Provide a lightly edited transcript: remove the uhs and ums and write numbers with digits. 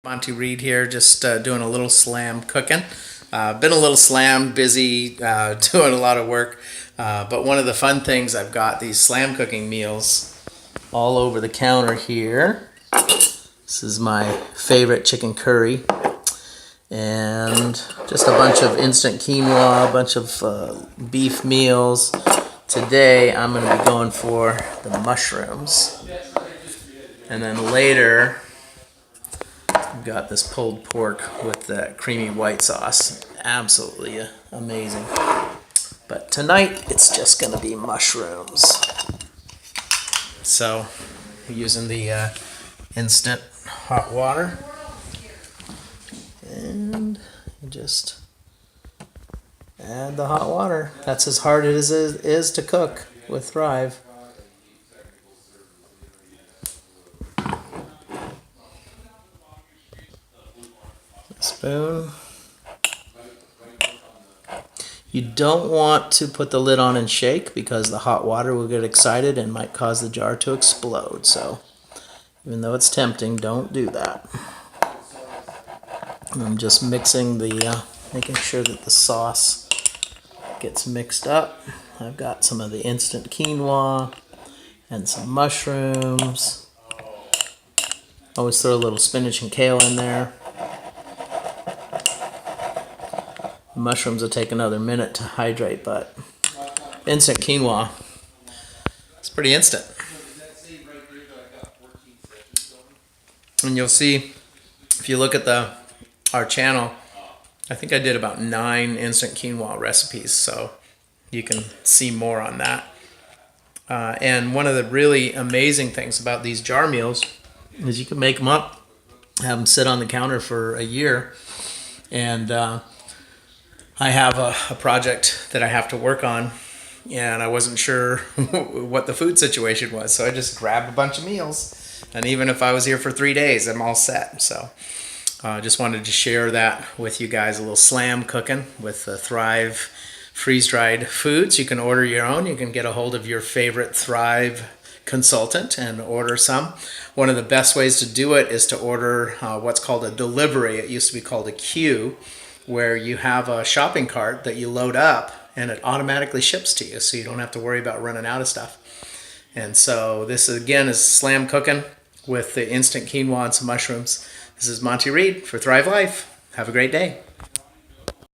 Monty Reed here, just doing a little slam cooking. Been a little slammed, busy, doing a lot of work. But one of the fun things, I've got these slam cooking meals all over the counter here. This is my favorite chicken curry. And just a bunch of instant quinoa, a bunch of beef meals. Today I'm going to be going for the mushrooms. And then later, I've got this pulled pork with that creamy white sauce. Absolutely amazing. But tonight, it's just going to be mushrooms. So, using the instant hot water. And just add the hot water. That's as hard as it is to cook with Thrive. Spoon. You don't want to put the lid on and shake because the hot water will get excited and might cause the jar to explode. So even though it's tempting, don't do that. And I'm just mixing making sure that the sauce gets mixed up. I've got some of the instant quinoa and some mushrooms. Always throw a little spinach and kale in there. Mushrooms will take another minute to hydrate, but instant quinoa, it's pretty instant. And you'll see, if you look at our channel, I think I did about 9 instant quinoa recipes, so you can see more on that. And one of the really amazing things about these jar meals is you can make them up, have them sit on the counter for a year, and I have a project that I have to work on, and I wasn't sure what the food situation was, so I just grabbed a bunch of meals, and even if I was here for 3 days, I'm all set. So I just wanted to share that with you guys, a little slam cooking with Thrive freeze-dried foods. You can order your own. You can get a hold of your favorite Thrive consultant and order some. One of the best ways to do it is to order what's called a delivery. It used to be called a queue, where you have a shopping cart that you load up and it automatically ships to you, so you don't have to worry about running out of stuff. And so this again is slam cooking with the instant quinoa and some mushrooms. This is Monty Reed for Thrive Life. Have a great day.